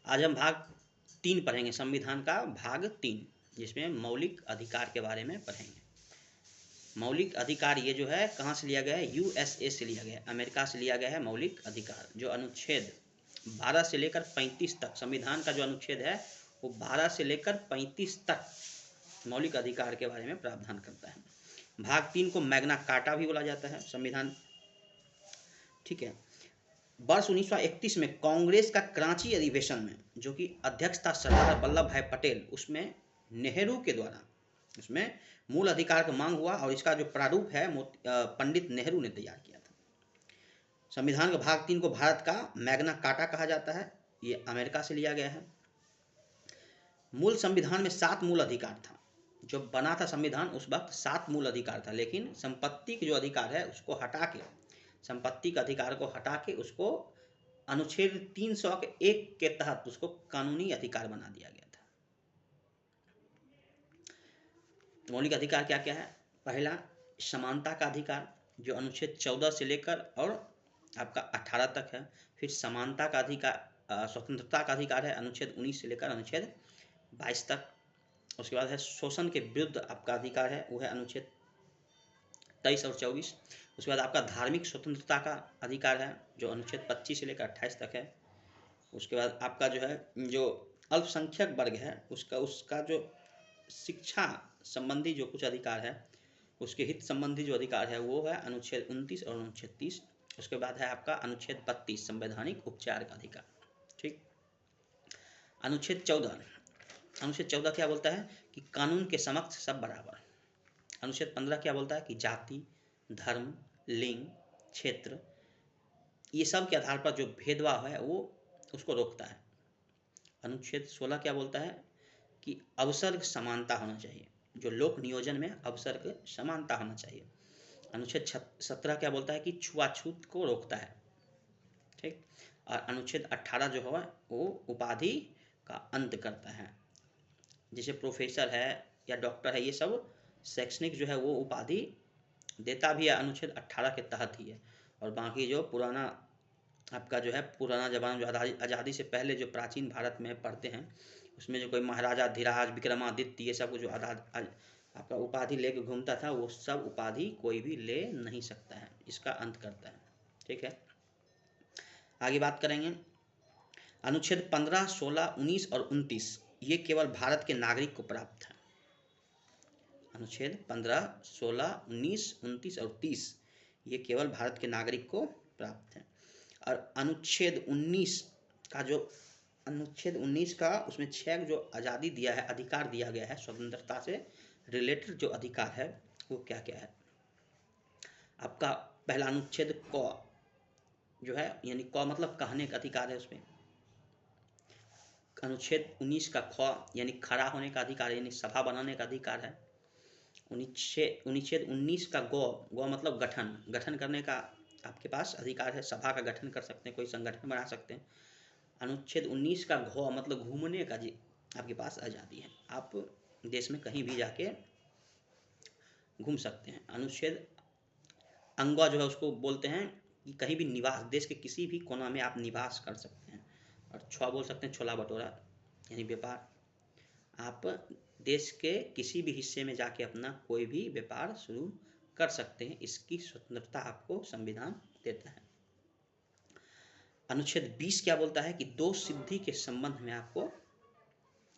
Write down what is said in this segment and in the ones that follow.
आज हम भाग 3 पढ़ेंगे, संविधान का भाग 3, जिसमें मौलिक अधिकार के बारे में पढ़ेंगे। मौलिक अधिकार ये जो है कहाँ से लिया गया है? यूएसए से लिया गया है, अमेरिका से लिया गया है मौलिक अधिकार। जो अनुच्छेद 12 से लेकर 35 तक, संविधान का जो अनुच्छेद है वो 12 से लेकर 35 तक मौलिक अधिकार के बारे में प्रावधान करता है। भाग 3 को मैग्ना कार्टा भी बोला जाता है संविधान, ठीक है। वर्ष 1931 में कांग्रेस का कराची अधिवेशन में, जो कि अध्यक्ष था सरदार वल्लभ भाई पटेल, उसमें नेहरू के द्वारा उसमें मूल अधिकार का मांग हुआ और इसका जो प्रारूप है पंडित नेहरू ने तैयार किया था। संविधान के भाग 3 को भारत का मैग्ना कार्टा कहा जाता है, ये अमेरिका से लिया गया है। मूल संविधान में 7 मूल अधिकार था। जब बना था संविधान उस वक्त 7 मूल अधिकार था, लेकिन संपत्ति के जो अधिकार है उसको हटा के, संपत्ति के अधिकार को हटा के उसको अनुच्छेद 301 के तहत उसको कानूनी अधिकार बना दिया गया था। मौलिक अधिकार क्या क्या है? पहला, समानता का अधिकार, जो अनुच्छेद 14 से लेकर और आपका 18 तक है। फिर समानता का अधिकार, स्वतंत्रता का अधिकार है अनुच्छेद 19 से लेकर अनुच्छेद 22 तक। उसके बाद है शोषण के विरुद्ध आपका अधिकार है, वो है अनुच्छेद 23 और 24। उसके बाद आपका धार्मिक स्वतंत्रता का अधिकार है, जो अनुच्छेद 25 से लेकर 28 तक है। उसके बाद आपका जो है जो अल्पसंख्यक वर्ग है उसका जो शिक्षा संबंधी जो कुछ अधिकार है, उसके हित संबंधी जो अधिकार है वो है अनुच्छेद 29 और अनुच्छेद 30। उसके बाद है आपका अनुच्छेद 32 संवैधानिक उपचार का अधिकार, ठीक। अनुच्छेद 14 क्या बोलता है कि कानून के समक्ष सब बराबर। अनुच्छेद 15 क्या बोलता है कि जाति, धर्म, लिंग, क्षेत्र, ये सब के आधार पर जो भेदभाव है वो उसको रोकता है। अनुच्छेद 16 क्या बोलता है कि अवसर की समानता होना चाहिए, जो लोक नियोजन में अवसर की समानता होना चाहिए। अनुच्छेद 17 क्या बोलता है कि छुआछूत को रोकता है, ठीक। और अनुच्छेद 18 जो है वो उपाधि का अंत करता है। जैसे प्रोफेसर है या डॉक्टर है, ये सब शैक्षणिक जो है वो उपाधि देता भी है अनुच्छेद 18 के तहत ही है। और बाकी जो पुराना आपका जो है पुराना जमाना जो आज़ादी से पहले जो प्राचीन भारत में पढ़ते हैं, उसमें जो कोई महाराजा धीराज, विक्रमादित्य, ये सब जो आपका उपाधि लेके घूमता था, वो सब उपाधि कोई भी ले नहीं सकता है, इसका अंत करता है, ठीक है। आगे बात करेंगे। अनुच्छेद 15, 16, 19 और 29 ये केवल भारत के नागरिक को प्राप्त है। अनुच्छेद 15, 16, 19, 29 और 30 ये केवल भारत के नागरिक को प्राप्त है। और अनुच्छेद 19 का उसमें 6 जो आज़ादी दिया है, अधिकार दिया गया है, स्वतंत्रता से रिलेटेड जो अधिकार है वो क्या क्या है? आपका पहला अनुच्छेद क जो है, यानी क मतलब कहने का अधिकार है उसमें। अनुच्छेद 19 का ख यानी खड़ा होने का अधिकार, यानी सभा बनाने का अधिकार है। अनुच्छेद 19 का गौ मतलब गठन करने का आपके पास अधिकार है, सभा का गठन कर सकते हैं, कोई संगठन बना सकते हैं। अनुच्छेद 19 का घ मतलब घूमने का जी आपके पास आज़ादी है, आप देश में कहीं भी जाके घूम सकते हैं। अनुच्छेद अंगवा जो है उसको बोलते हैं कि कहीं भी निवास, देश के किसी भी कोना में आप निवास कर सकते हैं। और छुआ बोल सकते हैं छोला भटूरा, यानी व्यापार, आप देश के किसी भी हिस्से में जाके अपना कोई भी व्यापार शुरू कर सकते हैं, इसकी स्वतंत्रता आपको संविधान देता है। अनुच्छेद 20 क्या बोलता है कि दोष सिद्धि के संबंध में आपको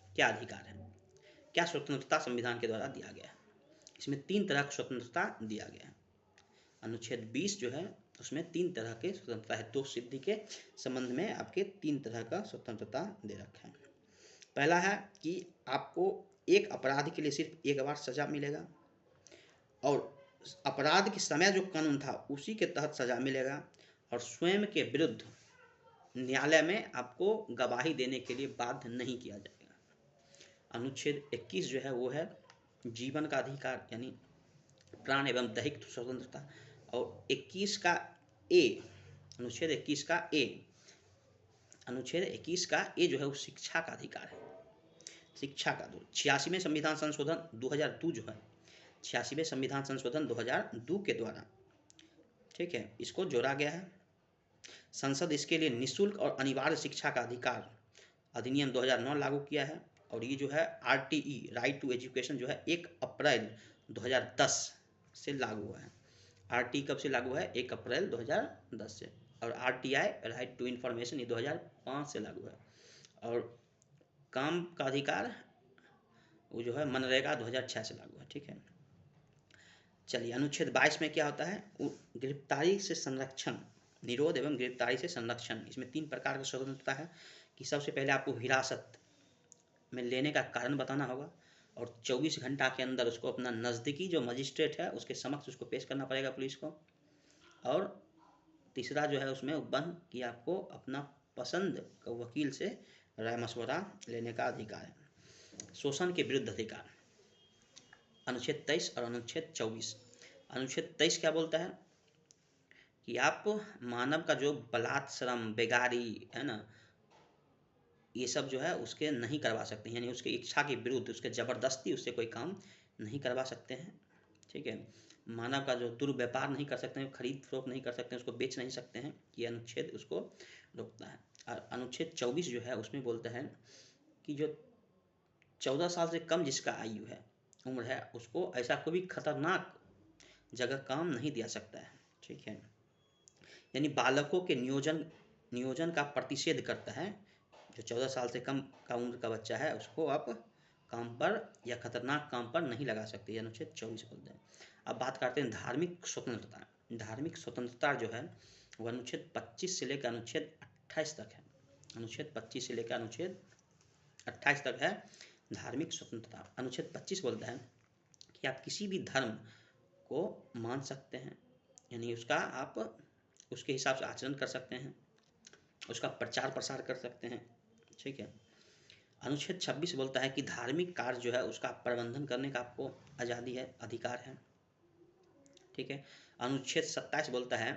क्या अधिकार है, क्या स्वतंत्रता संविधान के द्वारा दिया गया है। इसमें 3 तरह की स्वतंत्रता दिया गया है। अनुच्छेद 20 जो है उसमें 3 तरह के स्वतंत्रता है, दोष सिद्धि के संबंध में आपके 3 तरह का स्वतंत्रता दे रखा है। पहला है कि आपको एक अपराध के लिए सिर्फ एक बार सजा मिलेगा, और अपराध के समय जो कानून था उसी के तहत सजा मिलेगा, और स्वयं के विरुद्ध न्यायालय में आपको गवाही देने के लिए बाध्य नहीं किया जाएगा। अनुच्छेद 21 जो है वो है जीवन का अधिकार, यानी प्राण एवं दैहिक स्वतंत्रता। और 21 का ए, अनुच्छेद 21 का ए जो है वो शिक्षा का अधिकार है, शिक्षा का। 86वें संविधान संशोधन 2002 जो है, 86वें संविधान संशोधन 2002 के द्वारा, ठीक है, इसको जोड़ा गया है। संसद इसके लिए निःशुल्क और अनिवार्य शिक्षा का अधिकार अधिनियम 2009 लागू किया है। और ये जो है RTE राइट टू एजुकेशन जो है 1 अप्रैल 2010 से लागू हुआ है। RTE कब से लागू हुआ है? 1 अप्रैल 2010 से। और RTI राइट टू इन्फॉर्मेशन ये 2005 से लागू है। और काम का अधिकार वो जो है मनरेगा 2006 से लागू है। ठीक है, चलिए अनुच्छेद 22 में क्या होता है? गिरफ्तारी से संरक्षण, निरोध एवं गिरफ्तारी से संरक्षण। इसमें 3 प्रकार की स्वतंत्रता है कि सबसे पहले आपको हिरासत में लेने का कारण बताना होगा और 24 घंटा के अंदर उसको अपना नज़दीकी जो मजिस्ट्रेट है उसके समक्ष उसको पेश करना पड़ेगा पुलिस को। और तीसरा जो है उसमें बंद कि आपको अपना पसंद का वकील से राय मशवरा लेने का अधिकार है। शोषण के विरुद्ध अधिकार, अनुच्छेद 23 और अनुच्छेद 24। अनुच्छेद 23 क्या बोलता है कि आप मानव का जो बलात्श्रम, बेगारी है ना, ये सब जो है उसके नहीं करवा सकते हैं, यानी उसकी इच्छा के विरुद्ध, उसके ज़बरदस्ती उससे कोई काम नहीं करवा सकते हैं। ठीक है, मानव का जो दुर्व्यापार नहीं कर सकते हैं, खरीद फरोख्त नहीं कर सकते हैं, उसको बेच नहीं सकते हैं, ये अनुच्छेद उसको रोकता है। और अनुच्छेद 24 जो है उसमें बोलता है कि जो 14 साल से कम जिसका आयु है, उम्र है, उसको ऐसा कोई भी खतरनाक जगह काम नहीं दिया सकता है। ठीक है, यानी बालकों के नियोजन का प्रतिषेध करता है। जो 14 साल से कम का उम्र का बच्चा है उसको आप काम पर या खतरनाक काम पर नहीं लगा सकते, अनुच्छेद 24 बोलते हैं। अब बात करते हैं धार्मिक स्वतंत्रता। धार्मिक स्वतंत्रता जो है वो अनुच्छेद 25 से लेकर अनुच्छेद 28 तक है। अनुच्छेद 25 से लेकर अनुच्छेद 28 तक है धार्मिक स्वतंत्रता। अनुच्छेद 25 बोलता है कि आप किसी भी धर्म को मान सकते हैं, यानी उसका आप उसके हिसाब से आचरण कर सकते हैं, उसका प्रचार प्रसार कर सकते हैं। ठीक है, अनुच्छेद 26 बोलता है कि धार्मिक कार्य जो है उसका प्रबंधन करने का आपको आज़ादी है, अधिकार है। ठीक है, अनुच्छेद 27 बोलता है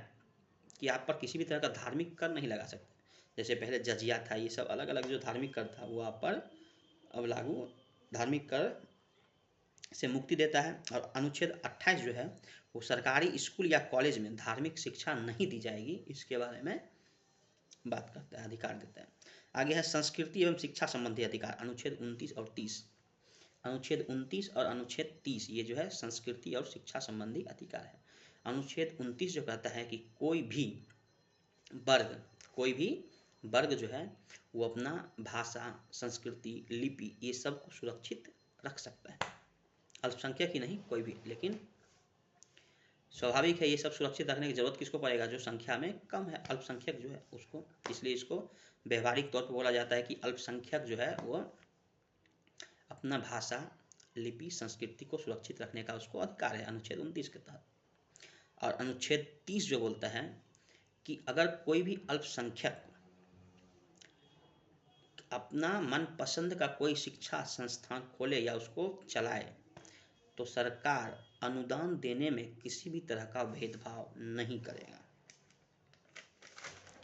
कि आप पर किसी भी तरह का धार्मिक कर नहीं लगा सकते। जैसे पहले जजिया था, ये सब अलग अलग जो धार्मिक कर था वो आप पर अब लागू धार्मिक कर से मुक्ति देता है। और अनुच्छेद 28 जो है वो सरकारी स्कूल या कॉलेज में धार्मिक शिक्षा नहीं दी जाएगी, इसके बारे में बात करता है, अधिकार देता है। आगे है संस्कृति एवं शिक्षा संबंधी अधिकार, अनुच्छेद 29 और 30। अनुच्छेद 29 और अनुच्छेद 30 ये जो है संस्कृति और शिक्षा संबंधी अधिकार है। अनुच्छेद 29 जो कहता है कि कोई भी वर्ग जो है वो अपना भाषा, संस्कृति, लिपि ये सब को सुरक्षित रख सकता है। अल्पसंख्यक ही नहीं, कोई भी, लेकिन स्वाभाविक है ये सब सुरक्षित रखने की जरूरत किसको पड़ेगा? जो संख्या में कम है, अल्पसंख्यक जो है उसको। इसलिए इसको व्यवहारिक तौर पर बोला जाता है कि अल्पसंख्यक जो है वो अपना भाषा, लिपि, संस्कृति को सुरक्षित रखने का उसको अधिकार है, अनुच्छेद 29 के तहत। और अनुच्छेद 30 जो बोलता है कि अगर कोई भी अल्पसंख्यक अपना मनपसंद का कोई शिक्षा संस्थान खोले या उसको चलाए तो सरकार अनुदान देने में किसी भी तरह का भेदभाव नहीं करेगा।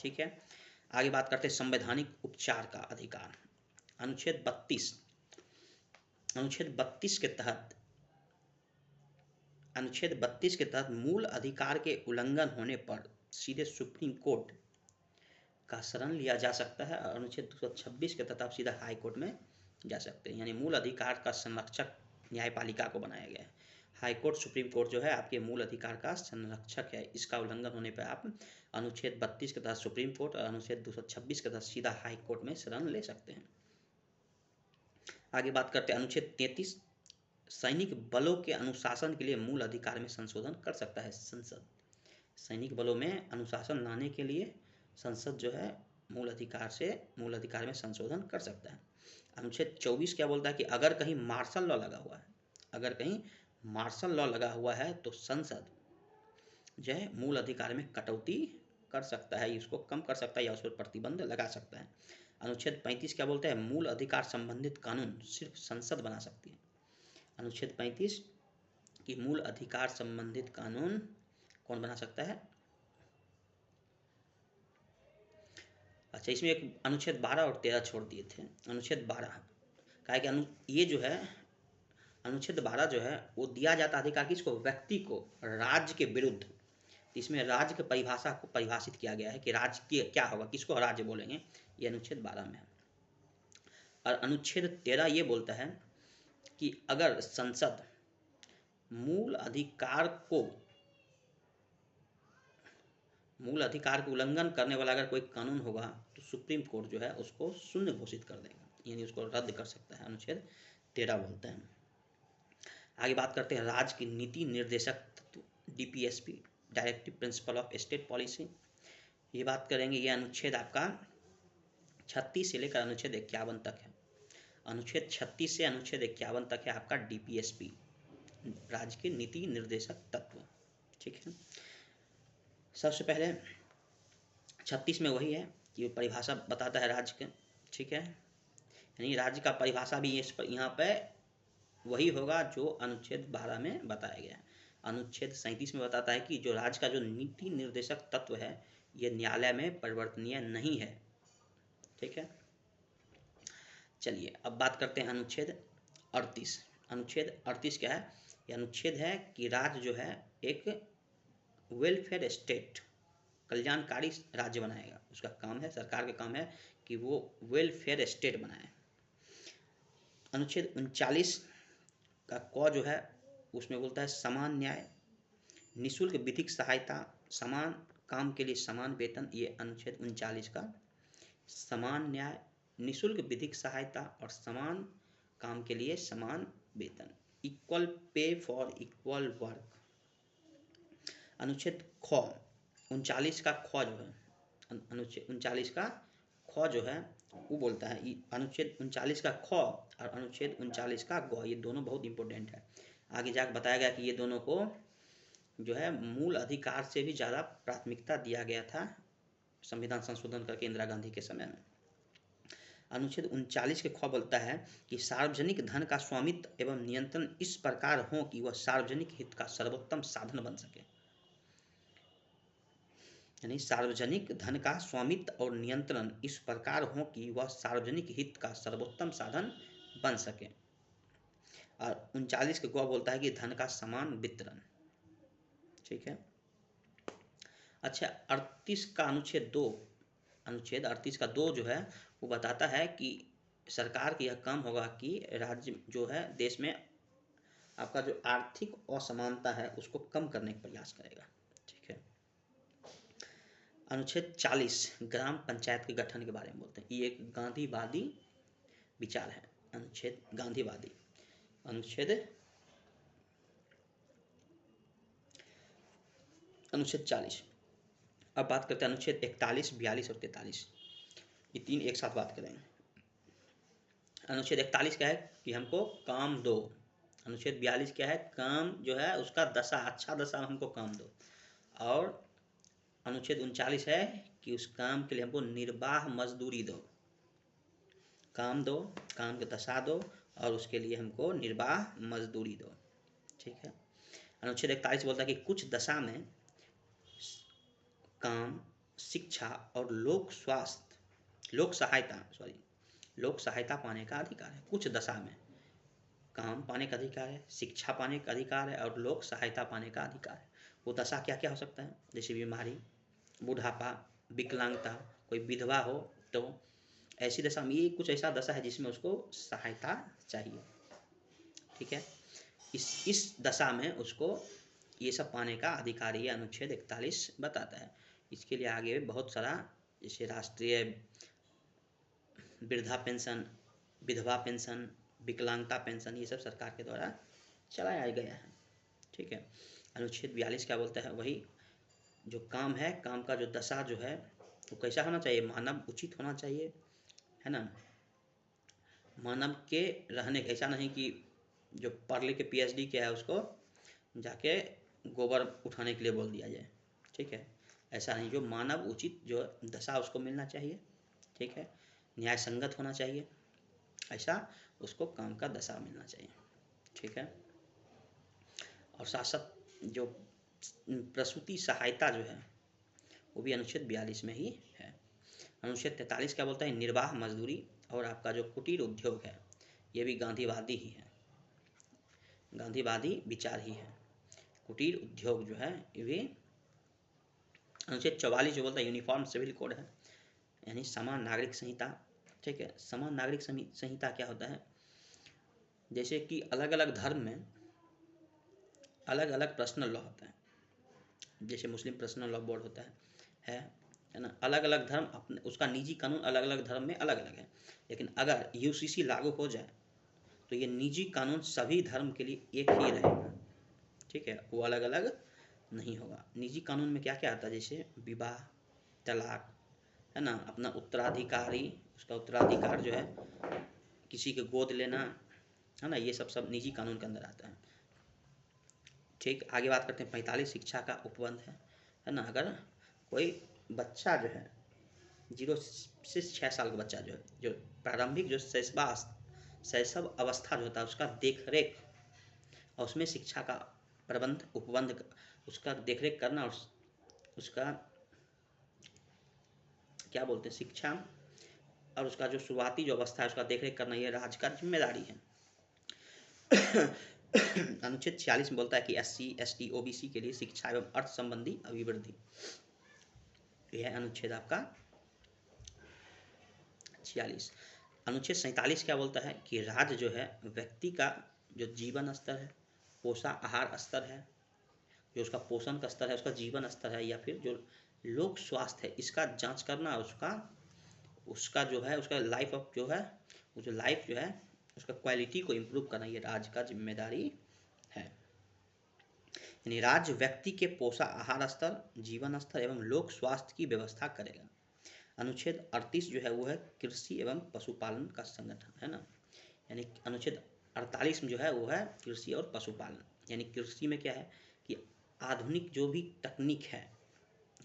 ठीक है, आगे बात करते हैं संवैधानिक उपचार का अधिकार, अनुच्छेद 32। अनुच्छेद 32 के तहत मूल अधिकार के उल्लंघन होने पर सीधे सुप्रीम कोर्ट का शरण लिया जा सकता है। और अनुच्छेद 226 के तहत आप सीधा हाई कोर्ट में जा सकते हैं, यानी मूल अधिकार का संरक्षक न्यायपालिका को बनाया गया है। हाई कोर्ट, सुप्रीम कोर्ट जो है आपके मूल अधिकार का संरक्षक है। इसका उल्लंघन होने पर आप अनुच्छेद 32 के तहत सुप्रीम कोर्ट और अनुच्छेद 226 के तहत सीधा हाई कोर्ट में शरण ले सकते हैं। आगे बात करते हैं अनुच्छेद 33। सैनिक बलों के अनुशासन के लिए मूल अधिकार में संशोधन कर सकता है संसद। सैनिक बलों में अनुशासन लाने के लिए संसद जो है मूल अधिकार में संशोधन कर सकता है। अनुच्छेद 24 क्या बोलता है कि अगर कहीं मार्शल लॉ लगा हुआ है तो संसद जो है मूल अधिकार में कटौती कर सकता है, इसको कम कर सकता है या उस पर प्रतिबंध लगा सकता है। अनुच्छेद 35 क्या बोलता है? मूल अधिकार संबंधित कानून सिर्फ संसद बना सकती है। अनुच्छेद 35 की मूल अधिकार संबंधित कानून कौन बना सकता है? अच्छा, इसमें एक अनुच्छेद 12 और 13 छोड़ दिए थे। अनुच्छेद 12 कहा कि ये जो है अनुच्छेद 12 जो है वो दिया जाता अधिकार किसको? व्यक्ति को राज्य के विरुद्ध। इसमें राज्य की परिभाषा को परिभाषित किया गया है कि राज्य क्या होगा, किसको राज्य बोलेंगे, ये अनुच्छेद 12 में है। और अनुच्छेद 13 ये बोलता है कि अगर संसद मूल अधिकार का उल्लंघन करने वाला अगर कोई कानून होगा तो सुप्रीम कोर्ट जो है उसको शून्य घोषित कर देगा, यानी उसको रद्द कर सकता है। अनुच्छेद 13 बोलते हैं। आगे बात करते हैं राज्य की नीति निर्देशक तत्व, DPSP, directive principle of state policy. ये बात करेंगे, ये अनुच्छेद आपका 36 से लेकर अनुच्छेद 51 तक है। अनुच्छेद 36 से अनुच्छेद 51 तक है आपका DPSP, राज्य के नीति निर्देशक तत्व। ठीक है, सबसे पहले 36 में वही है कि परिभाषा बताता है राज्य के। ठीक है, यानी राज्य का परिभाषा भी यहाँ पे वही होगा जो अनुच्छेद 12 में बताया गया है। अनुच्छेद 37 में बताता है कि जो राज्य का जो नीति निर्देशक तत्व है ये न्यायालय में परिवर्तनीय नहीं है। ठीक है, चलिए अब बात करते हैं अनुच्छेद 38। अनुच्छेद 38 क्या है? यह अनुच्छेद है कि राज्य जो है एक वेलफेयर स्टेट, कल्याणकारी राज्य बनाएगा। उसका काम है, सरकार का काम है कि वो वेलफेयर स्टेट बनाए। अनुच्छेद 39 का क जो है उसमें बोलता है समान न्याय, निःशुल्क विधिक सहायता, समान काम के लिए समान वेतन। ये अनुच्छेद 39 का समान न्याय, निःशुल्क विधिक सहायता और समान काम के लिए समान वेतन, equal pay for equal work. अनुच्छेद ख 39 का ख जो है, अनुच्छेद 39 का ख जो है वो बोलता है, अनुच्छेद 39 का ख और अनुच्छेद 39 का ग, ये दोनों बहुत इंपॉर्टेंट है। आगे जाकर बताया गया कि ये दोनों को जो है मूल अधिकार से भी ज़्यादा प्राथमिकता दिया गया था संविधान संशोधन करके इंदिरा गांधी के समय में। अनुच्छेद 39 के ख बोलता है कि सार्वजनिक धन का स्वामित्व एवं नियंत्रण इस प्रकार हो कि वह सार्वजनिक हित का सर्वोत्तम साधन बन सके। यानी सार्वजनिक धन का स्वामित्व और नियंत्रण इस प्रकार हो कि वह सार्वजनिक हित का सर्वोत्तम साधन बन सके। और 39 के ग बोलता है कि धन का समान वितरण। ठीक है, अच्छा 38 का अनुच्छेद 2, अनुच्छेद 38 का 2 जो है वो बताता है कि सरकार का यह काम होगा कि राज्य जो है देश में आपका जो आर्थिक असमानता है उसको कम करने का प्रयास करेगा। ठीक है, अनुच्छेद 40 ग्राम पंचायत के गठन के बारे में बोलते हैं। ये एक गांधीवादी विचार है, अनुच्छेद गांधीवादी। अनुच्छेद 40। अब बात करते हैं अनुच्छेद 41, 42 और 43, ये तीन एक साथ बात करेंगे। अनुच्छेद 41 क्या है कि हमको काम दो। अनुच्छेद 42 क्या है? काम जो है उसका दशा, अच्छा दशा हमको काम दो। और अनुच्छेद 39 है कि उस काम के लिए हमको निर्बाह मजदूरी दो। काम दो, काम की दशा दो और उसके लिए हमको निर्बाह मजदूरी दो। ठीक है, अनुच्छेद 41 बोलता है कि कुछ दशा में काम, शिक्षा और लोक सहायता पाने का अधिकार है। कुछ दशा में काम पाने का अधिकार है, शिक्षा पाने का अधिकार है और लोक सहायता पाने का अधिकार है। वो दशा क्या क्या हो सकता है? जैसे बीमारी, बुढ़ापा, विकलांगता, कोई विधवा हो तो ऐसी दशा में, ये कुछ ऐसा दशा है जिसमें उसको सहायता चाहिए। ठीक है, इस दशा में उसको ये सब पाने का अधिकार ये अनुच्छेद 41 बताता है। इसके लिए आगे बहुत सारा जैसे राष्ट्रीय वृद्धा पेंशन, विधवा पेंशन, विकलांगता पेंशन, ये सब सरकार के द्वारा चलाया गया है। ठीक है, अनुच्छेद 42 क्या बोलता है? वही जो काम है, काम का जो दशा जो है वो कैसा होना चाहिए? मानव उचित होना चाहिए, है ना। मानव के रहने ऐसा नहीं कि जो पढ़ लिख के PhD किया है उसको जाके गोबर उठाने के लिए बोल दिया जाए। ठीक है, ऐसा नहीं, जो मानव उचित जो दशा उसको मिलना चाहिए। ठीक है, न्याय संगत होना चाहिए, ऐसा उसको काम का दशा मिलना चाहिए। ठीक है, और साथ साथ जो प्रसूति सहायता जो है वो भी अनुच्छेद 42 में ही है। अनुच्छेद 43 क्या बोलता है? निर्वाह मजदूरी। और आपका जो कुटीर उद्योग है ये भी गांधीवादी ही है, गांधीवादी विचार ही है। कुटीर उद्योग जो है ये भी अनुच्छेद 44 जो बोलता है यूनिफॉर्म सिविल कोड है, यानी समान नागरिक संहिता, ठीक है। समान नागरिक संहिता क्या होता है? जैसे कि अलग अलग धर्म में अलग अलग पर्सनल लॉ होता है। जैसे मुस्लिम पर्सनल लॉ बोर्ड होता है ना। अलग अलग धर्म अपने उसका निजी कानून अलग अलग धर्म में अलग अलग है। लेकिन अगर यूसीसी लागू हो जाए तो ये निजी कानून सभी धर्म के लिए एक ही रहेगा। ठीक है, वो अलग अलग नहीं होगा। निजी कानून में क्या क्या आता है? जैसे विवाह, तलाक, है ना, अपना उत्तराधिकारी, उसका उत्तराधिकार जो है, किसी के गोद लेना, है ना, ये सब निजी कानून के अंदर आता है। ठीक, आगे बात करते हैं 45 शिक्षा का उपबंध है ना। अगर कोई बच्चा जो है 0 से 6 साल का बच्चा जो है, जो प्रारंभिक जो शैशव अवस्था जो होता है उसका देख रेख और उसमें शिक्षा का प्रबंध उपबंध उसका देख रेख करना और उसका क्या बोलते हैं शिक्षा और उसका जो शुरुआती जो अवस्था है उसका देख रेख करना ये राज्य का जिम्मेदारी है। अनुच्छेद 46 में बोलता है कि SC, ST, OBC के लिए शिक्षा एवं अर्थ संबंधी अभिवृद्धि। यह अनुच्छेद आपका 46। अनुच्छेद 47 क्या बोलता है कि राज्य जो है व्यक्ति का जो जीवन स्तर है, पोषण आहार स्तर है, जो उसका पोषण का स्तर है, उसका जीवन स्तर है, या फिर जो लोक स्वास्थ्य है, इसका जांच करना, उसका जो है उसका लाइफ ऑफ जो है वो जो लाइफ जो है उसका क्वालिटी को इम्प्रूव करना ये राज्य का जिम्मेदारी है। यानी राज्य व्यक्ति के पोषण आहार स्तर, जीवन स्तर एवं लोक स्वास्थ्य की व्यवस्था करेगा। अनुच्छेद 38 जो है वो है कृषि एवं पशुपालन का संगठन, है ना। यानी अनुच्छेद 48 में जो है वो है कृषि और पशुपालन। यानी कृषि में क्या है कि आधुनिक जो भी तकनीक है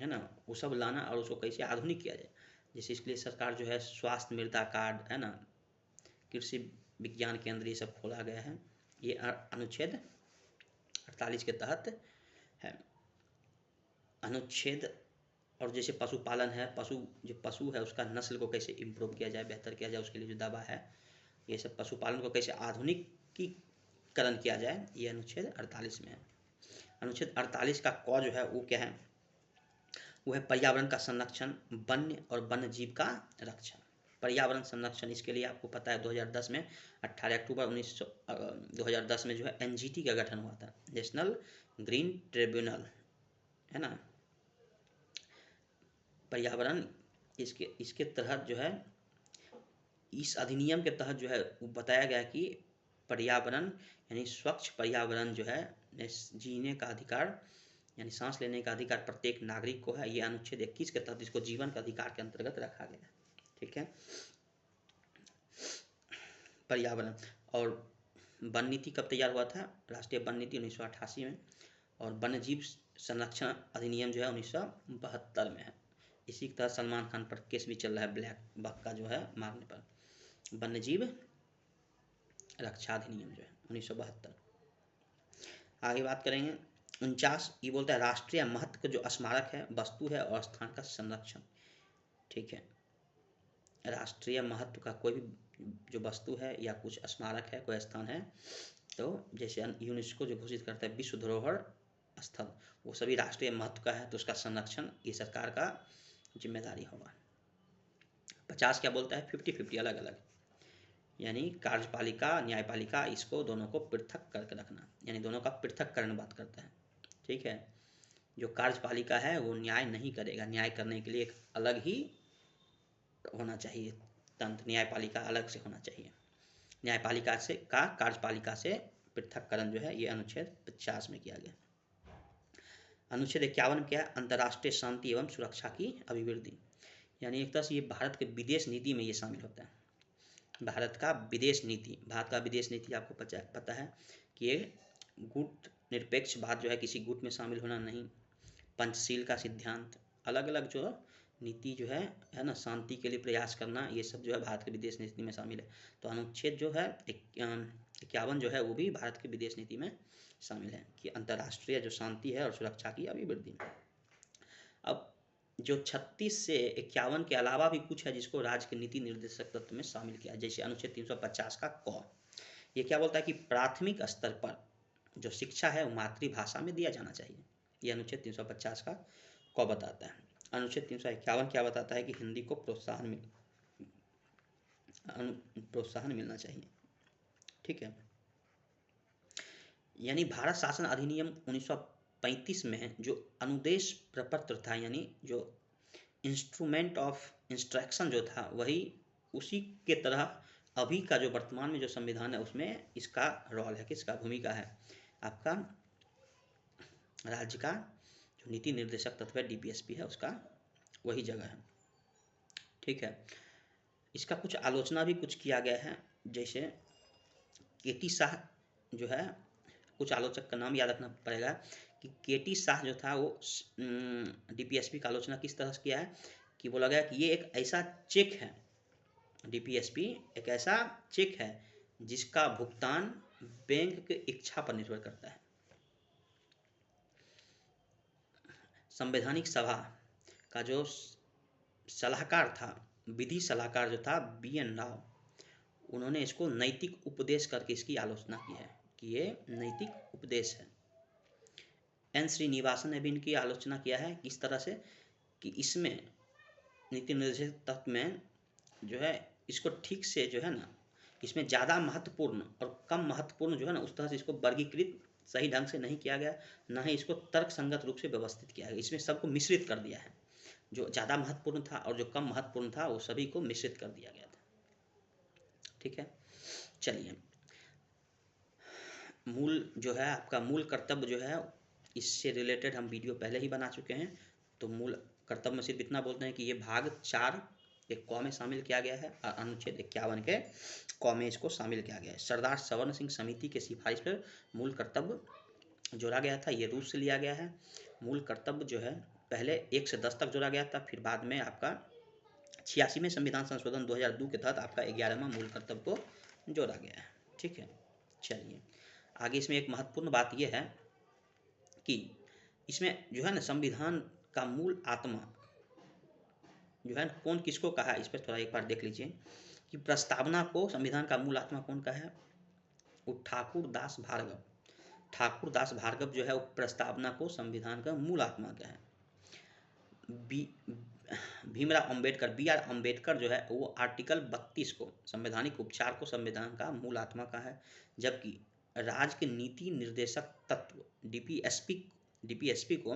ना, वो सब लाना और उसको कैसे आधुनिक किया जाए। जैसे इसके लिए सरकार जो है स्वास्थ्य मृदा कार्ड, है ना, कृषि विज्ञान केंद्र ये सब खोला गया है। ये अनुच्छेद 48 के तहत है। अनुच्छेद और जैसे पशुपालन है, जो पशु है उसका नस्ल को कैसे इम्प्रूव किया जाए, बेहतर किया जाए, उसके लिए जो दवा है, ये सब पशुपालन को कैसे आधुनिकीकरण किया जाए, ये अनुच्छेद 48 में है। अनुच्छेद 48 का क जो है वो क्या है? वो है पर्यावरण का संरक्षण, वन्य और वन्य जीव का रक्षण। पर्यावरण संरक्षण, इसके लिए आपको पता है 2010 में 18 अक्टूबर 2010 में जो है NGT का गठन हुआ था, नेशनल ग्रीन ट्रिब्यूनल, है ना। पर्यावरण इसके तहत जो है, इस अधिनियम के तहत जो है वो बताया गया कि पर्यावरण यानी स्वच्छ पर्यावरण जो है, जीने का अधिकार यानी सांस लेने का अधिकार प्रत्येक नागरिक को है। ये अनुच्छेद 21 के तहत इसको जीवन का अधिकार के अंतर्गत रखा गया है। ठीक है। पर्यावरण और वन नीति कब तैयार हुआ था? राष्ट्रीय वन नीति 1988 में, और वन्य जीव संरक्षण अधिनियम जो है 1972 में है। इसी के तहत सलमान खान पर केस भी चल रहा है ब्लैक बक का जो है मारने पर। वन्य जीव रक्षा अधिनियम जो है 1972। आगे बात करेंगे 49, ये बोलता है राष्ट्रीय महत्व का जो स्मारक है, वस्तु है और स्थान का संरक्षण। ठीक है, राष्ट्रीय महत्व का कोई भी जो वस्तु है या कुछ स्मारक है, कोई स्थान है, तो जैसे यूनेस्को जो घोषित करता है विश्व धरोहर स्थल, वो सभी राष्ट्रीय महत्व का है, तो उसका संरक्षण ये सरकार का जिम्मेदारी होगा। 50 क्या बोलता है? 50-50 अलग अलग, यानी कार्यपालिका न्यायपालिका, इसको दोनों को पृथक करके रखना, यानी दोनों का पृथककरण बात करता है। ठीक है, जो कार्यपालिका है वो न्याय नहीं करेगा, न्याय करने के लिए एक अलग ही होना चाहिए तंत्र, न्यायपालिका अलग से होना चाहिए। न्यायपालिका से का कार्यपालिका से पृथककरण जो है ये अनुच्छेद 50 में किया गया। अनुच्छेद 51 क्या है? अंतर्राष्ट्रीय शांति एवं सुरक्षा की अभिवृद्धि, यानी एक तरह से ये भारत के विदेश नीति में ये शामिल होता है। भारत का विदेश नीति आपको पता है कि ये गुट निरपेक्षवाद जो है, किसी गुट में शामिल होना नहीं, पंचशील का सिद्धांत, अलग अलग जो नीति जो है ना, शांति के लिए प्रयास करना, ये सब जो है भारत के विदेश नीति में शामिल है। तो अनुच्छेद जो है 51 जो है वो भी भारत की विदेश नीति में शामिल है कि अंतर्राष्ट्रीय जो शांति है और सुरक्षा की अभिवृद्धि। अब जो 36 से 51 के अलावा भी कुछ है जिसको राज्य के नीति निर्देशक तत्व में शामिल किया, जैसे अनुच्छेद 350 का क, ये क्या बोलता है कि प्राथमिक स्तर पर जो शिक्षा है वो मातृभाषा में दिया जाना चाहिए। ये अनुच्छेद 350 का क बताता है। अनुच्छेद 351 क्या बताता है कि हिंदी को प्रोत्साहन प्रोत्साहन मिलना चाहिए। ठीक है, यानी भारत शासन अधिनियम 1935 में जो अनुदेश प्रपत्र था, यानी जो इंस्ट्रूमेंट ऑफ इंस्ट्रक्शन जो था, वही उसी के तरह अभी का जो वर्तमान में जो संविधान है उसमें इसका रोल है, किसका भूमिका है, आपका राज्य का जो नीति निर्देशक तत्व है डीपीएसपी है उसका वही जगह है। ठीक है, इसका कुछ आलोचना भी कुछ किया गया है, जैसे केटी शाह जो है, कुछ आलोचक का नाम याद रखना पड़ेगा कि केटी शाह जो था वो डीपीएसपी का आलोचना किस तरह से किया है कि बोला गया कि ये एक ऐसा चेक है, डीपीएसपी एक ऐसा चेक है जिसका भुगतान बैंक की इच्छा पर निर्भर करता है। संवैधानिक सभा का जो सलाहकार था, विधि सलाहकार जो था BN राव, उन्होंने इसको नैतिक उपदेश करके इसकी आलोचना की है कि ये नैतिक उपदेश है। N श्रीनिवासन ने भी इनकी आलोचना किया है किस तरह से कि इसमें नीति निर्देशक तत्व में जो है इसको ठीक से जो है ना, इसमें ज़्यादा महत्वपूर्ण और कम महत्वपूर्ण जो है ना उस तरह से इसको वर्गीकृत सही ढंग से नहीं किया गया, ना ही इसको तर्क संगत रूप से व्यवस्थित किया गया, इसमें सबको मिश्रित कर दिया है, जो ज़्यादा महत्वपूर्ण था और जो कम महत्वपूर्ण था वो सभी को मिश्रित कर दिया गया था। ठीक है, चलिए, मूल जो है आपका मूल कर्तव्य जो है इससे रिलेटेड हम वीडियो पहले ही बना चुके हैं, तो मूल कर्तव्य में सिर्फ इतना बोलते हैं कि ये भाग 4 एक क में शामिल किया गया है और अनुच्छेद 51 के क में इसको शामिल किया गया है। सरदार सवर्ण सिंह समिति के सिफारिश पर मूल कर्तव्य जोड़ा गया था, ये रूस से लिया गया है। मूल कर्तव्य जो है पहले 1 से 10 तक जोड़ा गया था, फिर बाद में आपका 86वें संविधान संशोधन 2002 के तहत आपका 11वां मूल कर्तव्य को जोड़ा गया है। ठीक है, चलिए आगे इसमें एक महत्वपूर्ण बात यह है कि इसमें जो है ना संविधान का मूल आत्मा जो है कौन किसको कहा है, इस पर थोड़ा एक बार देख लीजिए कि प्रस्तावना को संविधान का मूल आत्मा कौन कहा है, वो ठाकुर दास भार्गव। ठाकुर दास भार्गव जो है वो प्रस्तावना को संविधान का मूल आत्मा क्या है। भीमराव अंबेडकर BR अंबेडकर जो है वो आर्टिकल 32 को संवैधानिक उपचार को संविधान का मूल आत्मा का है, जबकि राज्य के नीति निर्देशक तत्व डीपीएसपी को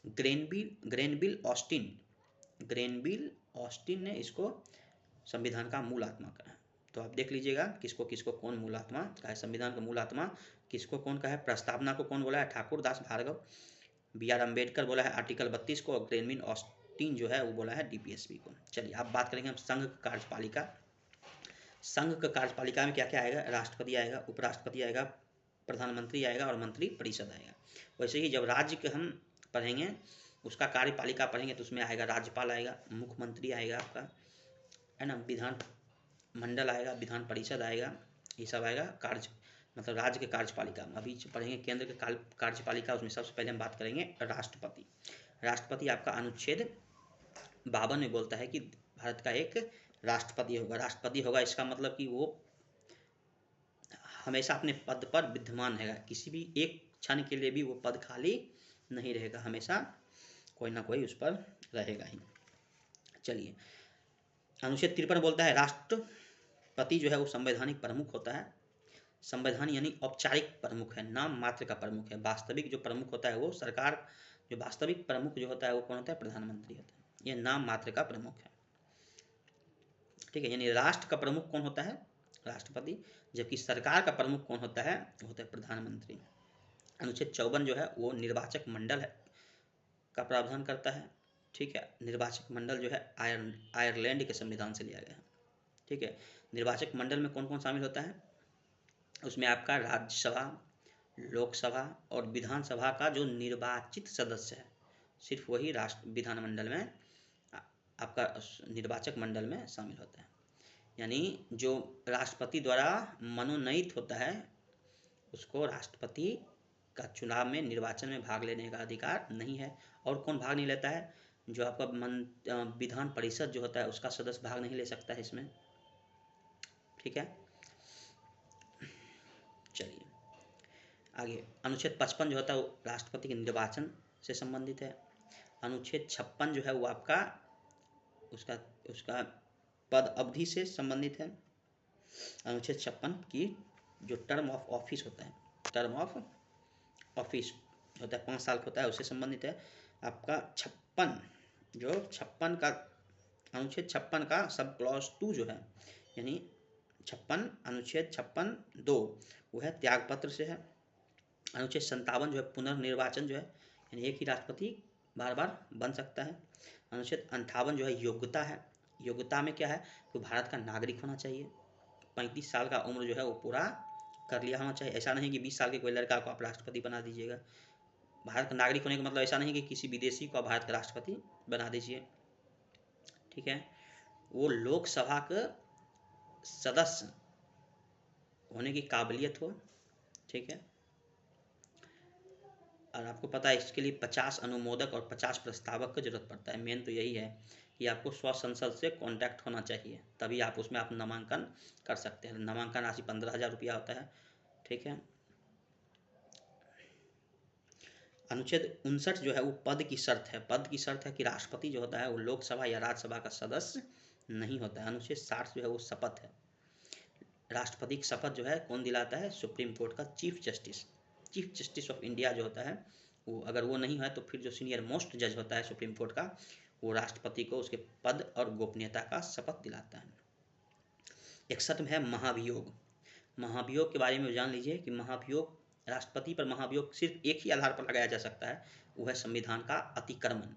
ग्रेनबिल ऑस्टिन ने इसको संविधान का मूल आत्मा का है। तो आप देख लीजिएगा किसको किसको कौन मूल आत्मा का है, संविधान का मूल आत्मा किसको कौन का है, प्रस्तावना को कौन बोला है, ठाकुर दास भार्गव। BR अंबेडकर बोला है आर्टिकल 32 को, और ग्रेनबिल ऑस्टिन जो है वो बोला है डीपीएसपी को। चलिए अब बात करेंगे हम संघ कार्यपालिका। संघ का कार्यपालिका में क्या क्या आएगा, राष्ट्रपति आएगा, उपराष्ट्रपति आएगा, प्रधानमंत्री आएगा और मंत्री परिषद आएगा। वैसे ही जब राज्य के हम पढ़ेंगे उसका कार्यपालिका पढ़ेंगे तो उसमें आएगा राज्यपाल आएगा, मुख्यमंत्री आएगा आपका है ना, विधान मंडल आएगा, विधान परिषद आएगा, ये सब आएगा कार्य मतलब राज्य के कार्यपालिका। अभी पढ़ेंगे केंद्र के कार्यपालिका, उसमें सबसे पहले हम बात करेंगे राष्ट्रपति। राष्ट्रपति आपका अनुच्छेद 52 में बोलता है कि भारत का एक राष्ट्रपति होगा। राष्ट्रपति होगा इसका मतलब कि वो हमेशा अपने पद पर विद्यमान रहेगा, किसी भी एक क्षण के लिए भी वो पद खाली नहीं रहेगा, हमेशा कोई ना कोई उस पर रहेगा ही। चलिए अनुच्छेद 53 बोलता है राष्ट्रपति जो है वो संवैधानिक प्रमुख होता है। संवैधान यानी औपचारिक प्रमुख है, नाम मात्र का प्रमुख है। वास्तविक जो प्रमुख होता है वो सरकार, जो वास्तविक प्रमुख जो होता है वो कौन होता है, प्रधानमंत्री होता है। ये नाम मात्र का प्रमुख है। ठीक है, यानी राष्ट्र का प्रमुख कौन होता है, राष्ट्रपति, जबकि सरकार का प्रमुख कौन होता है, वो होता है प्रधानमंत्री। अनुच्छेद 54 जो है वो निर्वाचक मंडल है का प्रावधान करता है। ठीक है, निर्वाचक मंडल जो है आयरलैंड के संविधान से लिया गया है। ठीक है, निर्वाचक मंडल में कौन कौन शामिल होता है, उसमें आपका राज्यसभा, लोकसभा और विधानसभा का जो निर्वाचित सदस्य है सिर्फ वही विधानमंडल में आपका निर्वाचक मंडल में शामिल होता है। यानी जो राष्ट्रपति द्वारा मनोनीत होता है उसको राष्ट्रपति का चुनाव में, निर्वाचन में भाग लेने का अधिकार नहीं है। और कौन भाग नहीं लेता है, जो आपका विधान परिषद जो होता है उसका सदस्य भाग नहीं ले सकता है इसमें। ठीक है, चलिए आगे अनुच्छेद 55 जो होता है वो राष्ट्रपति के निर्वाचन से संबंधित है। अनुच्छेद 56 जो है वो आपका उसका पद अवधि से संबंधित है। अनुच्छेद 56 की जो टर्म ऑफ ऑफिस होता है, टर्म ऑफ ऑफिस होता है 5 साल का होता है, उससे संबंधित है। आपका 56 जो 56 का अनुच्छेद 56 का सब क्लॉज 2 जो है, यानी 56 अनुच्छेद 56(2) वो है त्यागपत्र से है। अनुच्छेद 57 जो है पुनर्निर्वाचन जो है, यानी एक ही राष्ट्रपति बार बार बन सकता है। अनुच्छेद 58 जो है योग्यता है। योग्यता में क्या है कि भारत का नागरिक होना चाहिए, 35 साल का उम्र जो है वो पूरा कर लिया होना चाहिए। ऐसा नहीं कि 20 साल के कोई लड़का को आप राष्ट्रपति बना दीजिएगा। भारत का नागरिक होने का मतलब ऐसा नहीं कि किसी विदेशी को आप भारत का राष्ट्रपति बना दीजिए, ठीक है। वो लोकसभा के सदस्य होने की काबिलियत हो, ठीक है। और आपको पता है इसके लिए 50 अनुमोदक और 50 प्रस्तावक की जरूरत पड़ता है। मेन तो यही है कि आपको स्वसंसद से कांटेक्ट होना चाहिए, तभी आप उसमें आप नामांकन कर सकते हैं। नामांकन राशि 15,000 रुपया होता है, ठीक है। अनुच्छेद 59 जो है वो पद की शर्त है। पद की शर्त है कि राष्ट्रपति जो होता है वो लोकसभा या राज्यसभा का सदस्य नहीं होता है। अनुच्छेद 60 जो है वो शपथ है। राष्ट्रपति की शपथ जो है कौन दिलाता है? सुप्रीम कोर्ट का चीफ जस्टिस ऑफ इंडिया जो होता है वो, अगर वो नहीं है तो फिर जो सीनियर मोस्ट जज होता है सुप्रीम कोर्ट का, वो राष्ट्रपति को उसके पद और गोपनीयता का शपथ दिलाता है। 61 में है महाभियोग। महाभियोग के बारे में जान लीजिए कि महाभियोग, राष्ट्रपति पर महाभियोग सिर्फ एक ही आधार पर लगाया जा सकता है, वो है संविधान का अतिक्रमण।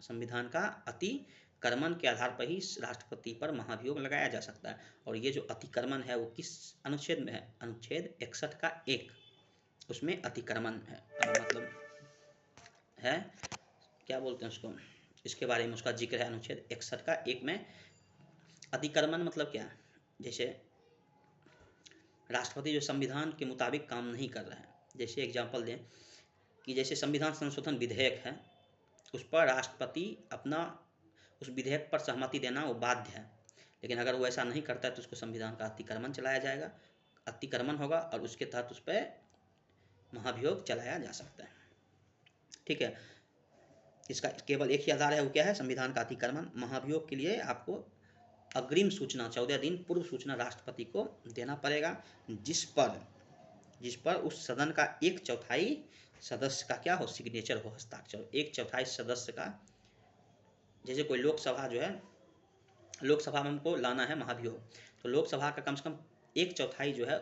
संविधान का अतिक्रमण के आधार पर ही राष्ट्रपति पर महाभियोग लगाया जा सकता है। और ये जो अतिक्रमण है वो किस अनुच्छेद में है? अनुच्छेद 61 का 1, उसमें अतिक्रमण है, मतलब है, क्या बोलते हैं उसको, इसके बारे में उसका जिक्र है अनुच्छेद 61 का 1 में। अतिक्रमण मतलब क्या? जैसे राष्ट्रपति जो संविधान के मुताबिक काम नहीं कर रहा है, जैसे एग्जाम्पल दें कि जैसे संविधान संशोधन विधेयक है, उस पर राष्ट्रपति अपना उस विधेयक पर सहमति देना वो बाध्य है, लेकिन अगर वो ऐसा नहीं करता है तो उसको संविधान का अतिक्रमण चलाया जाएगा, अतिक्रमण होगा और उसके तहत उस पर महाभियोग चलाया जा सकता है, ठीक है। इसका केवल एक ही आधार है, वो क्या है? संविधान का अतिक्रमण। महाभियोग के लिए आपको अग्रिम सूचना 14 दिन पूर्व सूचना राष्ट्रपति को देना पड़ेगा, जिस पर उस सदन का 1/4 सदस्य का क्या हो? सिग्नेचर हो, हस्ताक्षर। 1/4 सदस्य का, जैसे कोई लोकसभा जो है, लोकसभा में हमको लाना है महाभियोग, तो लोकसभा का कम से कम 1/4 जो है,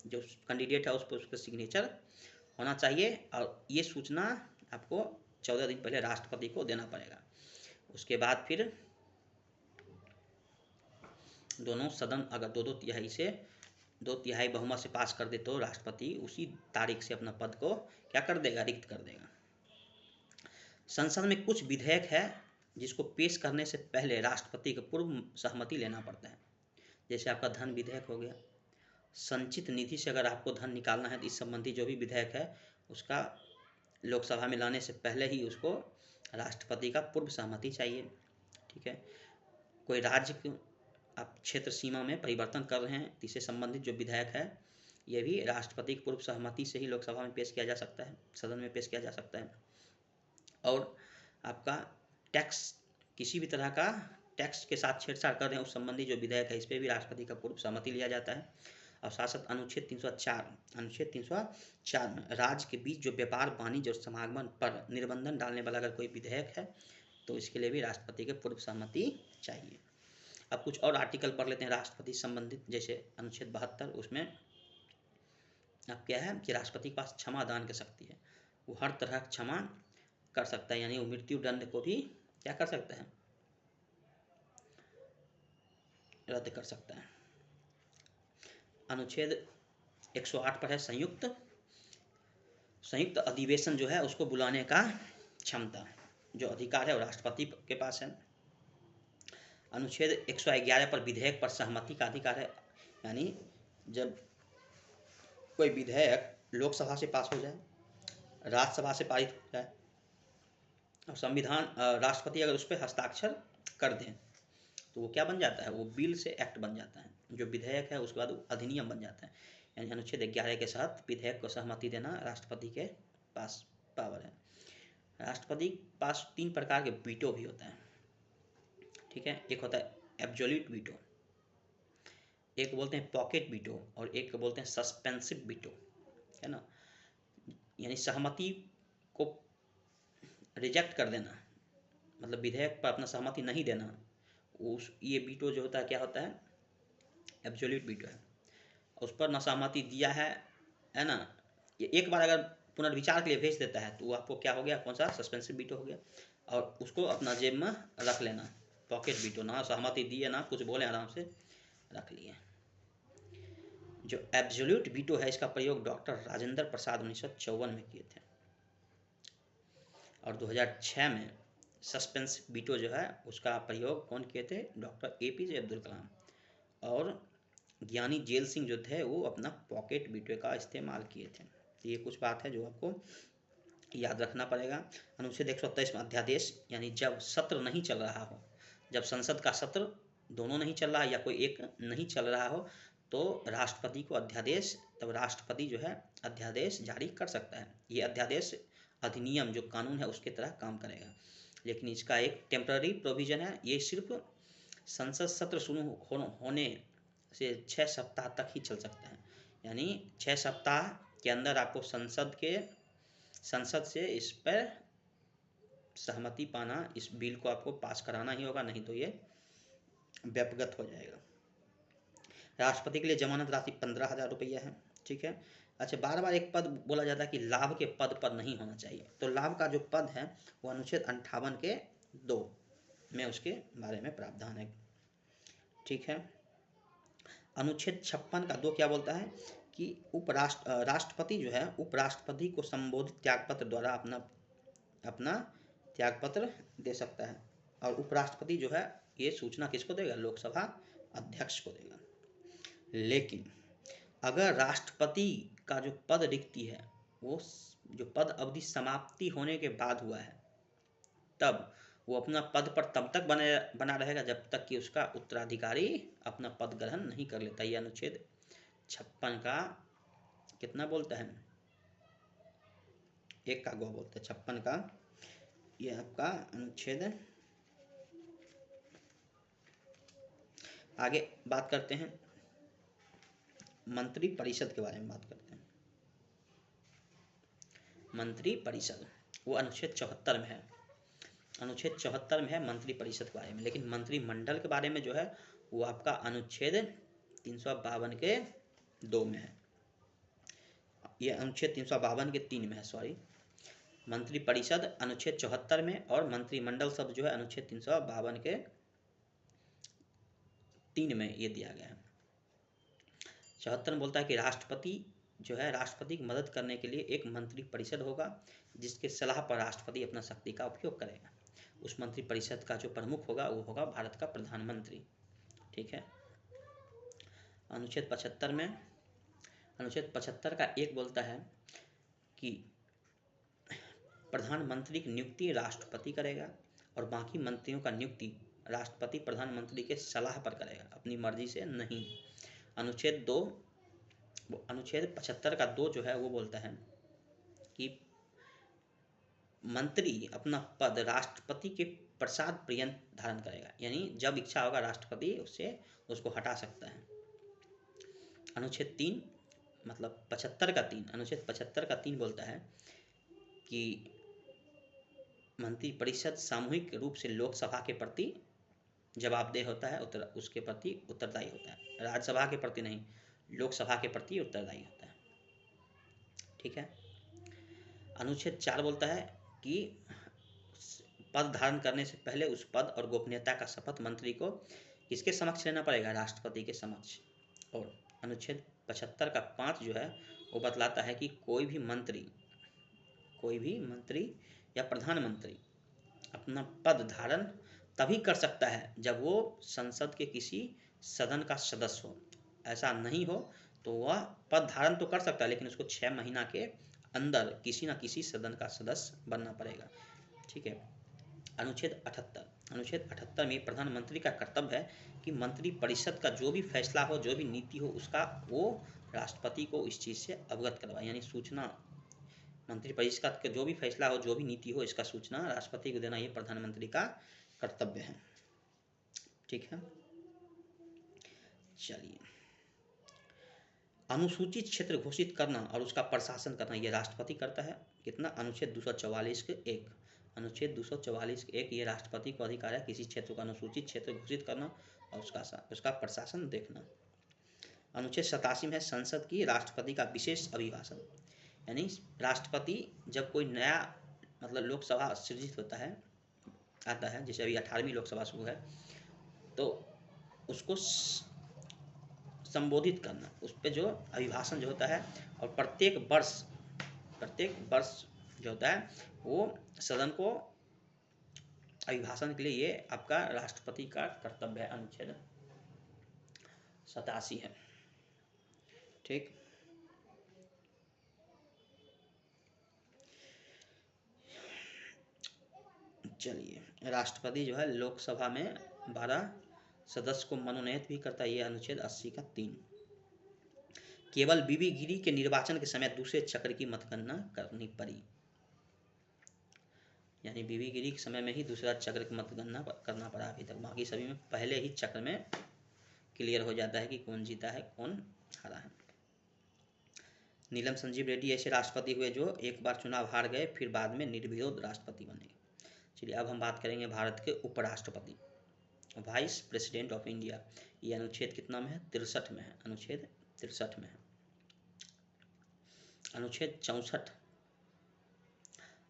जो कैंडिडेट है उस पर उसका सिग्नेचर होना चाहिए। और ये सूचना आपको 14 दिन पहले राष्ट्रपति को देना पड़ेगा। उसके बाद फिर दोनों सदन अगर 2/3 बहुमत से पास कर दे तो राष्ट्रपति उसी तारीख से अपना पद को क्या कर देगा? रिक्त कर देगा। संसद में कुछ विधेयक है जिसको पेश करने से पहले राष्ट्रपति को पूर्व सहमति लेना पड़ता है। जैसे आपका धन विधेयक हो गया, संचित निधि से अगर आपको धन निकालना है तो इस संबंधी जो भी विधेयक है उसका लोकसभा में लाने से पहले ही उसको राष्ट्रपति का पूर्व सहमति चाहिए, ठीक है। कोई राज्य आप क्षेत्र सीमा में परिवर्तन कर रहे हैं तो इससे संबंधित जो विधेयक है ये भी राष्ट्रपति की पूर्व सहमति से ही लोकसभा में पेश किया जा सकता है, सदन में पेश किया जा सकता है। और आपका टैक्स, किसी भी तरह का टैक्स के साथ छेड़छाड़ कर रहे हैं उस संबंधी जो विधेयक है, इस पर भी राष्ट्रपति का पूर्व सहमति लिया जाता है। और साथ साथ अनुच्छेद 304 में राज्य के बीच जो व्यापार, वाणिज्य और समागमन पर निर्बंधन डालने वाला अगर कोई विधेयक है तो इसके लिए भी राष्ट्रपति के पूर्व सहमति चाहिए। अब कुछ और आर्टिकल पढ़ लेते हैं राष्ट्रपति संबंधित, जैसे अनुच्छेद 72, उसमें अब क्या है कि राष्ट्रपति के पास क्षमा दान की शक्ति है, वो हर तरह क्षमा कर सकता है, यानी वो मृत्यु दंड को भी क्या कर सकता है? रद्द कर सकता है। अनुच्छेद 108 पर है संयुक्त अधिवेशन जो है उसको बुलाने का क्षमता, जो अधिकार है वो राष्ट्रपति के पास है। अनुच्छेद 111 पर विधेयक पर सहमति का अधिकार है, यानी जब कोई विधेयक लोकसभा से पास हो जाए, राज्यसभा से पारित हो जाए और संविधान राष्ट्रपति अगर उस पर हस्ताक्षर कर दें तो वो क्या बन जाता है? वो बिल से एक्ट बन जाता है, जो विधेयक है उसके बाद वो अधिनियम बन जाता है। यानी अनुच्छेद 11 के साथ विधेयक को सहमति देना राष्ट्रपति के पास पावर है। राष्ट्रपति के पास 3 प्रकार के वीटो भी होता है, ठीक है। एक होता है एब्सोल्यूट वीटो, एक को बोलते हैं पॉकेट वीटो और एक को बोलते हैं सस्पेंसिव वीटो, है ना। यानी सहमति को रिजेक्ट कर देना, मतलब विधेयक पर अपना सहमति नहीं देना, उस ये वीटो जो होता है क्या होता है, एब्सोल्यूट वीटो है। उस पर न सहमति दिया है ना, ये एक बार अगर पुनर्विचार के लिए भेज देता है तो वो आपको क्या हो गया, कौन सा, सस्पेंसिव वीटो हो गया, और उसको अपना जेब में रख लेना, पॉकेट वीटो, ना सहमति दिए ना कुछ बोले, आराम से रख लिए। जो एब्सोल्यूट वीटो है इसका प्रयोग डॉक्टर राजेंद्र प्रसाद 1954 में किए थे, और 2006 में सस्पेंसिव वीटो जो है उसका प्रयोग कौन किए थे, डॉक्टर APJ अब्दुल कलाम, और ज्ञानी जेल सिंह जो थे वो अपना पॉकेट वीटो का इस्तेमाल किए थे। तो ये कुछ बात है जो आपको याद रखना पड़ेगा। अनुच्छेद 127 में अध्यादेश, यानी जब सत्र नहीं चल रहा हो, जब संसद का सत्र दोनों नहीं चल रहा है या कोई एक नहीं चल रहा हो, तो राष्ट्रपति को अध्यादेश, तब राष्ट्रपति जो है अध्यादेश जारी कर सकता है। ये अध्यादेश अधिनियम जो कानून है उसके तरह काम करेगा, लेकिन इसका एक टेम्पररी प्रोविजन है, ये सिर्फ संसद सत्र शुरू होने से 6 सप्ताह तक ही चल सकता है। यानी 6 सप्ताह के अंदर आपको संसद से इस पर सहमति पाना, इस बिल को आपको पास कराना ही होगा, नहीं तो ये व्यपगत हो जाएगा। राष्ट्रपति के लिए जमानत राशि 15,000 रुपया है, ठीक है। अच्छा, बार बार एक पद बोला जाता है कि लाभ के पद पर नहीं होना चाहिए, तो लाभ का जो पद है वो अनुच्छेद 58 के 2 में उसके बारे में प्रावधान है, ठीक है। अनुच्छेद 56 का 2 क्या बोलता है कि राष्ट्रपति जो है उपराष्ट्रपति को संबोधित त्यागपत्र द्वारा अपना त्यागपत्र दे सकता है, और उपराष्ट्रपति जो है ये सूचना किसको देगा, लोकसभा अध्यक्ष को देगा। लेकिन अगर राष्ट्रपति का जो पद रिक्ति है वो जो पद अवधि समाप्ति होने के बाद हुआ है, तब वो अपना पद पर तब तक बना रहेगा जब तक कि उसका उत्तराधिकारी अपना पद ग्रहण नहीं कर लेता। ये अनुच्छेद 56 का कितना बोलता है, 1 का गौ बोलता है, 56 का ये आपका अनुच्छेद। आगे बात करते हैं मंत्री परिषद के बारे में बात करते हैं। मंत्री परिषद वो अनुच्छेद 74 में है, अनुच्छेद 74 में है मंत्री परिषद के बारे में, लेकिन मंत्रिमंडल के बारे में जो है वो आपका अनुच्छेद 352 के 2 में है, ये अनुच्छेद 352 के 3 में है, सॉरी। मंत्री परिषद अनुच्छेद 74 में और मंत्रिमंडल शब्द जो है अनुच्छेद 352 के 3 में ये दिया गया है। 74 में बोलता है कि राष्ट्रपति जो है राष्ट्रपति की मदद करने के लिए एक मंत्री परिषद होगा जिसके सलाह पर राष्ट्रपति अपना शक्ति का उपयोग करेगा। उस मंत्री परिषद का जो प्रमुख होगा वो होगा भारत का प्रधानमंत्री, ठीक है। अनुच्छेद 75 में, अनुच्छेद 75 का 1 बोलता है कि प्रधानमंत्री की नियुक्ति राष्ट्रपति करेगा और बाकी मंत्रियों का नियुक्ति राष्ट्रपति प्रधानमंत्री के सलाह पर करेगा, अपनी मर्जी से नहीं। अनुच्छेद 75 का 2 जो है वो बोलता है कि मंत्री अपना पद राष्ट्रपति के प्रसाद पर्यंत धारण करेगा, यानी जब इच्छा होगा राष्ट्रपति उसको हटा सकता है। अनुच्छेद 3 मतलब 75 का 3, अनुच्छेद 75 का 3 बोलता है कि मंत्री परिषद सामूहिक रूप से लोकसभा के प्रति जवाबदेह होता है, उसके प्रति उत्तरदायी होता है, राज्यसभा के प्रति नहीं, लोकसभा के प्रति उत्तरदायी होता है, ठीक है। अनुच्छेद 4 बोलता है कि पद धारण करने से पहले उस पद और गोपनीयता का शपथ मंत्री को किसके समक्ष लेना पड़ेगा, राष्ट्रपति के समक्ष। और अनुच्छेद 75 का 5 जो है वो बतलाता है कि कोई भी मंत्री या प्रधानमंत्री अपना पद धारण तभी कर सकता है जब वो संसद के किसी सदन का सदस्य हो। ऐसा नहीं हो तो वह पद धारण तो कर सकता है लेकिन उसको 6 महीना के अंदर किसी न किसी सदन का सदस्य बनना पड़ेगा, ठीक है। अनुच्छेद 78 में प्रधानमंत्री का कर्तव्य है कि मंत्री परिषद का जो भी फैसला हो, जो भी नीति हो, उसका वो राष्ट्रपति को इस चीज़ से अवगत करवाए, यानी सूचना, मंत्री परिषद का जो भी फैसला हो, जो भी नीति हो, इसका सूचना राष्ट्रपति को देना ये प्रधानमंत्री का कर्तव्य है, ठीक है। चलिए, अनुसूचित क्षेत्र घोषित करना और उसका प्रशासन करना ये राष्ट्रपति करता है। कितना? अनुच्छेद 244 के 1, अनुच्छेद 244 के 1 ये राष्ट्रपति को अधिकार है किसी क्षेत्र को अनुसूचित क्षेत्र घोषित करना और उसका प्रशासन देखना। अनुच्छेद 87 में है संसद की राष्ट्रपति का विशेष अभिभाषण, यानी राष्ट्रपति जब कोई नया मतलब लोकसभा सृजित होता है आता है, जैसे अभी 18वीं लोकसभा शुरू है, तो उसको संबोधित करना, उस पर जो अभिभाषण जो होता है, और प्रत्येक वर्ष जो होता है वो सदन को अभिभाषण के लिए ये आपका राष्ट्रपति का कर्तव्य है। अनुच्छेद 87 है। ठीक, चलिए, राष्ट्रपति जो है लोकसभा में 12 सदस्य को मनोनीत भी करता है, ये अनुच्छेद 80 का 3। केवल बीबी गिरी के निर्वाचन के समय दूसरे चक्र की मतगणना करनी पड़ी, यानी बीबी गिरी के समय में ही दूसरा चक्र की मतगणना करना पड़ा। अभी तक बाकी सभी में पहले ही चक्र में क्लियर हो जाता है कि कौन जीता है कौन हारा है। नीलम संजीव रेड्डी ऐसे राष्ट्रपति हुए जो एक बार चुनाव हार गए फिर बाद में निर्विरोध राष्ट्रपति बने। चलिए, अब हम बात करेंगे भारत के उपराष्ट्रपति, वाइस प्रेसिडेंट ऑफ इंडिया। ये अनुच्छेद कितना में है? 63 में है। अनुच्छेद 63 में है। अनुच्छेद 64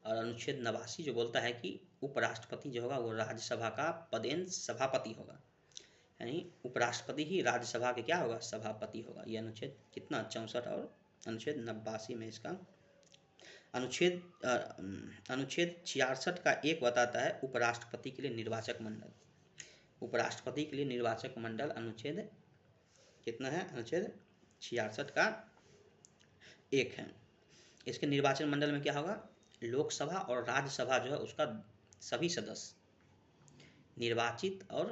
और अनुच्छेद 89 जो बोलता है कि उपराष्ट्रपति जो होगा वो राज्यसभा का पदेन सभापति होगा, यानी उपराष्ट्रपति ही राज्यसभा के क्या होगा? सभापति होगा। ये अनुच्छेद कितना? 64 और अनुच्छेद 89 में इसका अनुच्छेद 66 का 1 बताता है उपराष्ट्रपति के लिए निर्वाचक मंडल। उपराष्ट्रपति के लिए निर्वाचक मंडल अनुच्छेद कितना है? अनुच्छेद 66 का 1 है। इसके निर्वाचन मंडल में क्या होगा? लोकसभा और राज्यसभा जो है उसका सभी सदस्य निर्वाचित और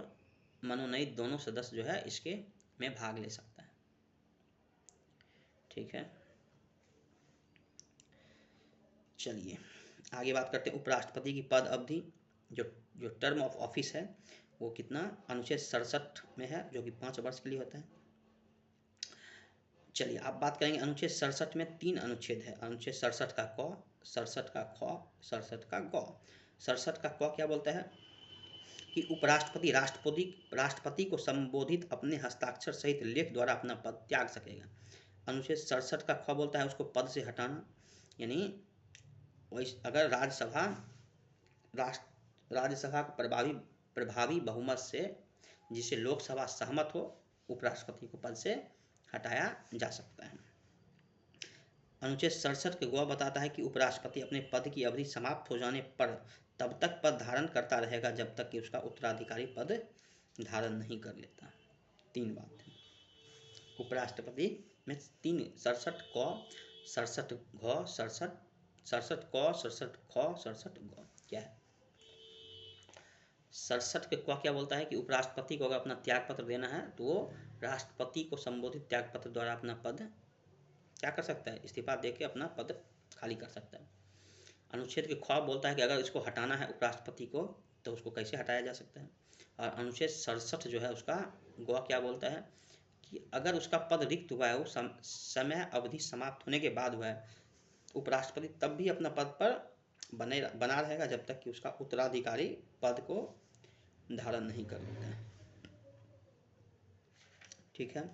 मनोनीत दोनों सदस्य जो है इसके में भाग ले सकता है। ठीक है, चलिए आगे बात करते हैं। उपराष्ट्रपति की पद अवधि जो टर्म ऑफ ऑफिस है वो कितना? अनुच्छेद 67 में है, जो कि 5 वर्ष के लिए होता है। चलिए, आप बात करेंगे अनुच्छेद 67 में 3 अनुच्छेद है। अनुच्छेद 67 का क, 67 का ख, 67 का ग। 67 का क क्या बोलता है कि उपराष्ट्रपति राष्ट्रपति को संबोधित अपने हस्ताक्षर सहित लेख द्वारा अपना पद त्याग सकेगा। अनुच्छेद 67 का ख बोलता है उसको पद से हटाना, यानी अगर राज्यसभा का प्रभावी बहुमत से जिसे लोकसभा सहमत हो, उपराष्ट्रपति को पद से हटाया जा सकता है। अनुच्छेद 67 के ग बताता है कि उपराष्ट्रपति अपने पद की अवधि समाप्त हो जाने पर तब तक पद धारण करता रहेगा जब तक कि उसका उत्तराधिकारी पद धारण नहीं कर लेता। 3 बात है उपराष्ट्रपति में, 3 67 क, 67 घ, 67 क, 67 ख, 67 ग क्या है? 67 के क क्या बोलता है कि उपराष्ट्रपति को अगर अपना त्याग पत्र देना है तो वो राष्ट्रपति को संबोधित त्याग पत्र द्वारा अपना पद क्या कर सकता है? इस्तीफा देके अपना पद खाली कर सकता है। अनुच्छेद के ख बोलता है कि अगर इसको हटाना है उपराष्ट्रपति को तो उसको कैसे हटाया जा सकता है। और अनुच्छेद 67 जो है उसका ग क्या बोलता है कि अगर उसका पद रिक्त हुआ है, वो समय अवधि समाप्त होने के बाद हुआ है, उपराष्ट्रपति तब भी अपना पद पर बना रहेगा जब तक कि उसका उत्तराधिकारी पद को धारण नहीं कर लेता है। ठीक है,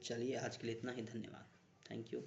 चलिए आज के लिए इतना ही। धन्यवाद। Thank you.